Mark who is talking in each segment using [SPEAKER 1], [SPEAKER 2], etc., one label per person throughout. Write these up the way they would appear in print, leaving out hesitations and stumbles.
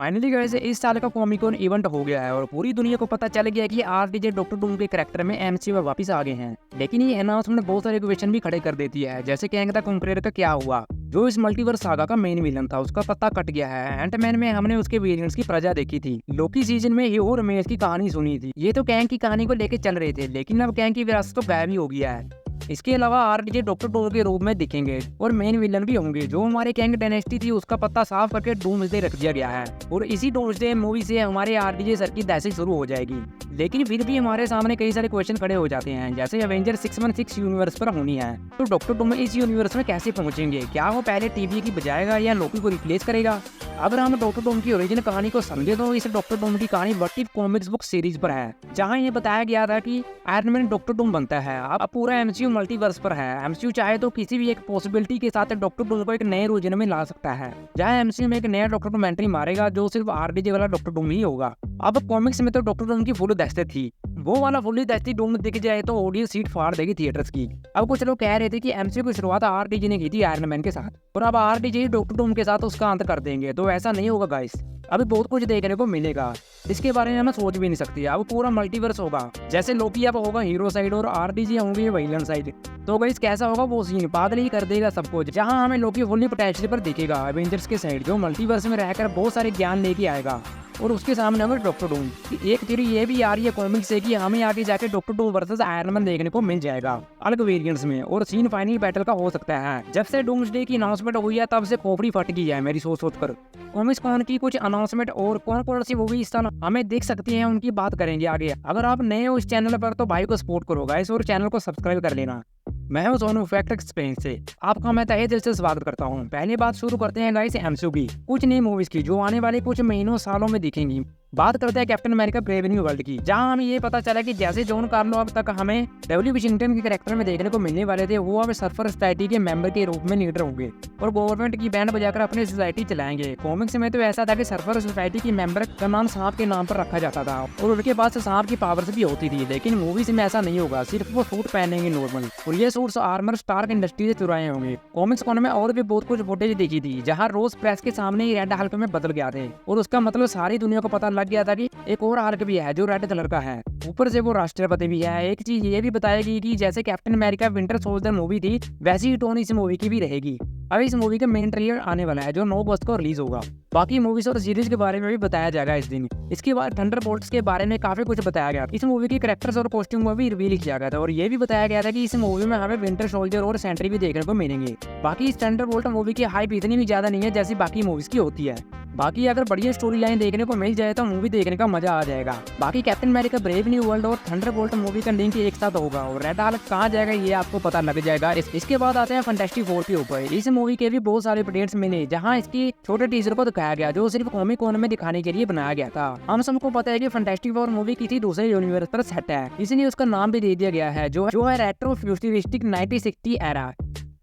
[SPEAKER 1] Finally guys इस साल का कॉमिक कॉन इवेंट हो गया है और पूरी दुनिया को पता चल गया है कि आरडीजे डॉक्टर डूम के कैरेक्टर में एमसीयू में वापस आ गए हैं। लेकिन ये अनाउंसमेंट बहुत सारे क्वेश्चन भी खड़े कर देती है, जैसे कैंग द कॉन्करर का क्या हुआ। जो इस मल्टीवर्स सागा का मेन विलन था उसका पत्ता कट गया है। एंटमैन में हमने उसके वेरिएंट्स की प्रजा देखी थी। लोकी सीजन में हीरो और मेज की कहानी सुनी थी। ये तो कैंग की कहानी को लेकर चल रहे थे, लेकिन अब कैंग की विरासत तो गायब ही हो गया है। इसके अलावा आरडीजे डॉक्टर डोर के रूप में दिखेंगे और मेन विलन भी होंगे। जो हमारे कैंग डायनेस्टी थी उसका पत्ता साफ करके डूम्सडे रख दिया गया है और इसी डूम्सडे मूवी से हमारे आरडीजे सर की दहशत शुरू हो जाएगी। लेकिन फिर भी हमारे सामने कई सारे क्वेश्चन खड़े हो जाते हैं, जैसे एवेंजर 616 यूनिवर्स पर होनी है तो डॉक्टर डूम इस यूनिवर्स में कैसे पहुंचेंगे। क्या वो पहले टीवी की बजाएगा या लोकी को रिप्लेस करेगा। अगर हम डॉक्टर डूम की ओरिजिनल कहानी को समझे तो इस डॉक्टर डूम की कहानी what if comics book series पर है, जहां ये बताया गया था कि आयरन मैन डॉक्टर डूम बनता है। अब पूरा एमसीयू मल्टीवर्स पर है। एमसीयू चाहे तो किसी भी एक पॉसिबिलिटी के साथ डॉक्टर डूम को एक नए ओरिजिन में ला सकता है, जहां एमसीयू में एक नया डॉक्टर डूम एंट्री मारेगा जो सिर्फ आरडीजे वाला डॉक्टर डूम ही होगा। अब कॉमिक्स में तो डॉक्टर डूम की फुल दहशत थी, वो वाला फुल्ली दहशती डूम दिख जाए तो ऑडियंस सीट फाड़ देगी थिएटर्स की। अब कुछ लोग कह रहे थे कि एमसीयू की शुरुआत आरडीजे ने की थी आयरन मैन के साथ और अब आरडीजे डॉक्टर डूम के साथ उसका अंत कर देंगे। तो ऐसा नहीं होगा गाइस, अभी बहुत कुछ देखने को मिलेगा। इसके बारे में हम सोच भी नहीं सकते। अब पूरा मल्टीवर्स होगा, जैसे लोकी अब होगा हीरो साइड और आरडीजे होंगे विलन साइड। तो गाइस कैसा होगा वो सीन पागल ही कर देगा सब कुछ। जहां हमें लोकी फुल्ली पोटेंशियल पर दिखेगा एवेंजर्स के साइड, जो मल्टीवर्स में रहकर बहुत सारे ज्ञान लेके आएगा और उसके सामने हमें डॉक्टर डूम। एक थ्योरी ये भी आ रही है कॉमिक्स से कि हमें आगे जाके doctor Doom versus iron man देखने को मिल जाएगा अलग वेरिएंट्स में, और सीन फाइनल बैटल का हो सकता है। जब से डूम्सडे की अनाउंसमेंट हुई है तब से खोपड़ी फट गई है मेरी सोच कर। कॉमिक्स कॉन की कुछ अनाउंसमेंट और कौन कौन सी मूवी इस साल हमें देख सकती हैं उनकी बात करेंगे आगे। अगर आप नए हो इस चैनल पर तो भाई को सपोर्ट करो गाइस और चैनल को सब्सक्राइब कर लेना। मैं हूं सोनू फैक्ट एक्सप्लेन से, आपका मैं तहे दिल से स्वागत करता हूं। पहली बात शुरू करते हैं गाइस एमसीयू की कुछ नई मूवीज की जो आने वाले कुछ महीनों सालों में दिखेंगी। बात करते हैं captain America brave new world की, जहां हमें ये पता चला कि जैसे जॉन कार्लो अब तक हमें डब्ल्यू वाशिंगटन के कैरेक्टर में देखने को मिलने वाले थे, वो अब सर्फर सोसाइटी के मेंबर के रूप में लीडर होंगे और गवर्नमेंट की बैंड बजाकर अपनी सोसाइटी चलाएंगे। कॉमिक्स में तो ऐसा था कि सर्फर सोसाइटी की मेंबर का नाम सांप के नाम पर रखा जाता था और उनके पास सांप की पावर्स भी होती थी। लेकिन मूवीज में ऐसा नहीं होगा, सिर्फ वो सूट पहनेंगे नॉर्मल, और ये सूट्स आर्मर स्टार्क इंडस्ट्री से चुराए होंगे। कॉमिक्स कॉन में और भी बहुत कुछ फुटेज देखी थी, जहाँ रोज प्रेस के सामने ही रेड हल्क में बदल गया थे और उसका मतलब सारी दुनिया को पता लग गया था कि एक और हल्क भी है जो रेड कलर का है, ऊपर से वो राष्ट्रपति भी है। एक चीज ये भी बताई गई कि जैसे captain America winter soldier movie थी वैसी ही टोन इस मूवी की भी रहेगी। अब इस मूवी का मेन ट्रेलर आने वाला है जो 9 अगस्त को रिलीज होगा। बाकी मूवीज और सीरीज के बारे में भी बताया जाएगा इस दिन। इसके बाद थंडरबोल्ट्स के बारे में काफी कुछ बताया गया। इस मूवी के कैरेक्टर्स और कॉस्ट्यूम को भी रिवील किया गया था और ये भी बताया गया था कि इस मूवी में हमें विंटर सोल्जर और सेंट्री भी देखने को मिलेंगे। बाकी इस थंडरबोल्ट मूवी की हाइप इतनी भी ज्यादा नहीं है जैसी बाकी मूवीज की होती है। बाकी अगर बढ़िया स्टोरी लाइन देखने को मिल जाए तो मूवी देखने का मजा आ जाएगा। बाकी captain America brave new world और थंडरबोल्ट मूवी का लिंक एक साथ होगा और रेड हल्क कहाँ जाएगा ये आपको पता लग जाएगा। इसके बाद आते हैं फैंटास्टिक फोर के ऊपर। इस मूवी के भी बहुत सारे अपडेट्स मिले, जहाँ इसकी छोटे टीजर को दिखाया गया जो सिर्फ कॉमिक कॉन में दिखाने के लिए बनाया गया था। हम सबको पता है कि फैंटास्टिक फोर मूवी किसी दूसरे यूनिवर्स पर सेट है, इसलिए उसका नाम भी दे दिया गया है जो है रेट्रो फ्यूचरिस्टिक 1960 एरा।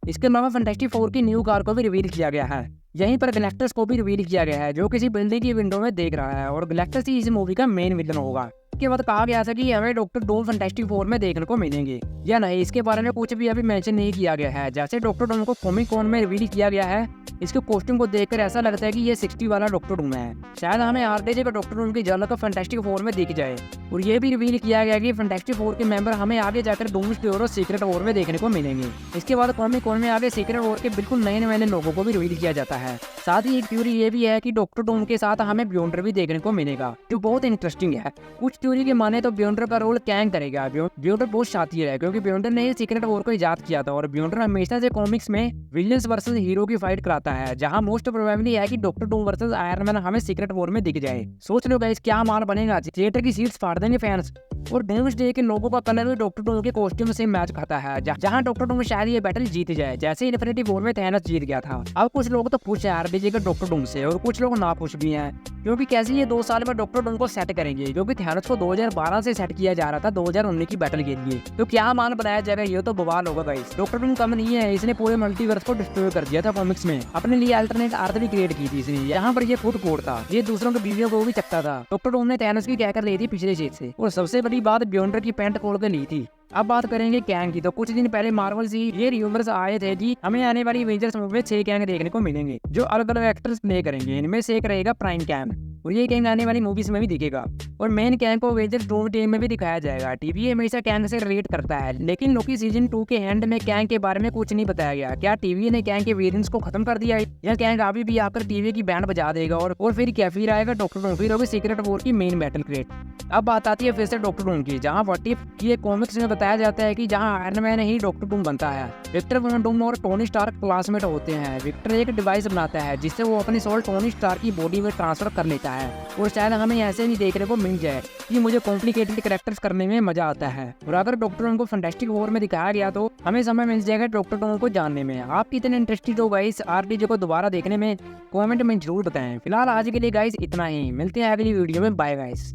[SPEAKER 1] इसके अलावा फैंटास्टिक फोर की न्यू कार को भी रिवील किया गया है। यहीं पर गैलेक्टस को भी रिवील किया गया है जो किसी बिल्डिंग की विंडो में देख रहा है और गैलेक्टस ही इस मूवी का मेन विलन होगा। इसके बाद कहा गया था कि हमें डॉक्टर डूम फैंटास्टिक फोर में देखने को मिलेंगे या नहीं, इसके बारे में कुछ भी अभी मेंशन नहीं किया गया है। जैसे डॉक्टर डूम को कॉमिक कॉन में रिवील किया गया है, इसके कॉस्ट्यूम को देखकर ऐसा लगता है कि ये 60 वाला डॉक्टर डूम है। शायद हमें आरडीजे का डॉक्टर डूम की झलक फैंटास्टिक फोर में दिख जाए। और ये भी रिवील किया गया कि फैंटास्टिक फोर के मेंबर हमें आगे जाकर डूम्सडे और सीक्रेट वॉर में देखने को मिलेंगे। इसके बाद कॉमिक कॉन में आगे सीक्रेट वॉर के बिल्कुल नए नए लोगों को भी रिवील किया जाता है। साथ ही एक थ्योरी ये भी है कि डॉक्टर डूम के साथ हमें बियॉन्डर भी देखने को मिलेगा, जो बहुत इंटरेस्टिंग है। कुछ थ्योरी के माने तो बियॉन्डर का रोल कैंग करेगा। बियॉन्डर बहुत शातिर है क्योंकि बियॉन्डर ने सीक्रेट वॉर को इजाद किया था और बियॉन्डर हमेशा से कॉमिक्स में विलियंस वर्सेस हीरो की फाइट कराता है, जहां मोस्ट प्रोबेबली है कि doctor Doom versus iron man हमें सीक्रेट वॉर में दिख जाए। सोच लो गाइस क्या माल बनेगा, थिएटर की सीट्स फाड़ देंगे फैंस। और डूम्सडे के लोगों का कलर भी डॉक्टर डूम के कॉस्ट्यूम से मैच खाता है, जहां डॉक्टर डूम शायद ये बैटल जीत जाए जैसे इन्फिनिटी वॉर में थैनोस जीत गया था। अब कुछ लोग तो खुश है आरडीजे के डॉक्टर डूम से और कुछ लोग ना खुश भी हैं, क्योंकि कैसे ये 2 साल में डॉक्टर डूम को सेट करेंगे, क्योंकि थैनोस को 2012 से सेट किया जा रहा था 2019 की बैटल के लिए। तो क्या मान बनाया जाएगा ये तो बवाल होगा गाइस। डॉक्टर डूम कम नहीं है, इसने पूरे मल्टीवर्स को डिस्ट्रॉय कर दिया था कॉमिक्स में। अपने लिए अल्टरनेट अर्थ भी क्रिएट की थी इसने, यहाँ पर ये खुद कोड था, ये दूसरों की बीवियों को भी चकता था। डॉक्टर डूम ने थैनोस की कहकर ली थी पिछले सीट से, और सबसे बड़ी बात बियॉन्डर की पैंट खोल कर ली थी। अब बात करेंगे कैंग की। तो कुछ दिन पहले मार्वल से ये र्यूमर्स आए थे कि हमें आने वाली एवेंजर्स मूवी में 6 कैंग देखने को मिलेंगे, जो अलग अलग एक्टर्स प्ले करेंगे। इनमें से एक रहेगा प्राइम कैंग, और ये कैंग आने वाली मूवीज में भी दिखेगा, और मेन कैंग को एवेंजर्स डूम टीम में भी दिखाया जाएगा। टीवी हमेशा कैंग से रिलेट करता है, लेकिन लोकी सीजन 2 के एंड में कैंग के बारे में कुछ नहीं बताया गया। क्या टीवी ने कैंग के वेरिएंट्स को खत्म कर दिया है, या कैंग अभी भी आकर टीवी की बैंड बजा देगा? और फिर क्या फिर आएगा डॉक्टर डूम, फिर होगी सीक्रेट वॉर की मेन बैटल क्रिएट। अब बात आती है फिर से डॉक्टर डूम की, जहाँ व्हाट इफ की कॉमिक्स में बताया जाता है कि जहाँ आयरन मैन ही डॉक्टर डूम बनता है। विक्टर von डूम और टोनी स्टार्क क्लासमेट होते हैं। विक्टर एक डिवाइस बनाता है जिससे वो अपनी सोल टोनी स्टार्क की बॉडी में ट्रांसफर कर लेता है, और शायद हमें ऐसे भी देखने को मिल जाए कि मुझे कॉम्प्लिकेटेड कैरेक्टर्स करने में मजा आता है। और अगर डॉक्टर डूम को फैंटास्टिक वॉर में दिखाया गया तो हमें समय मिल जाएगा डॉक्टर डूम को जानने में। आप कितने इंटरेस्टेड हो गाइस आरडीजे को दोबारा देखने में? कमेंट में जरूर बताएं। फिलहाल आज के लिए गाइस इतना ही, मिलते हैं अगली वीडियो में। Bye guys.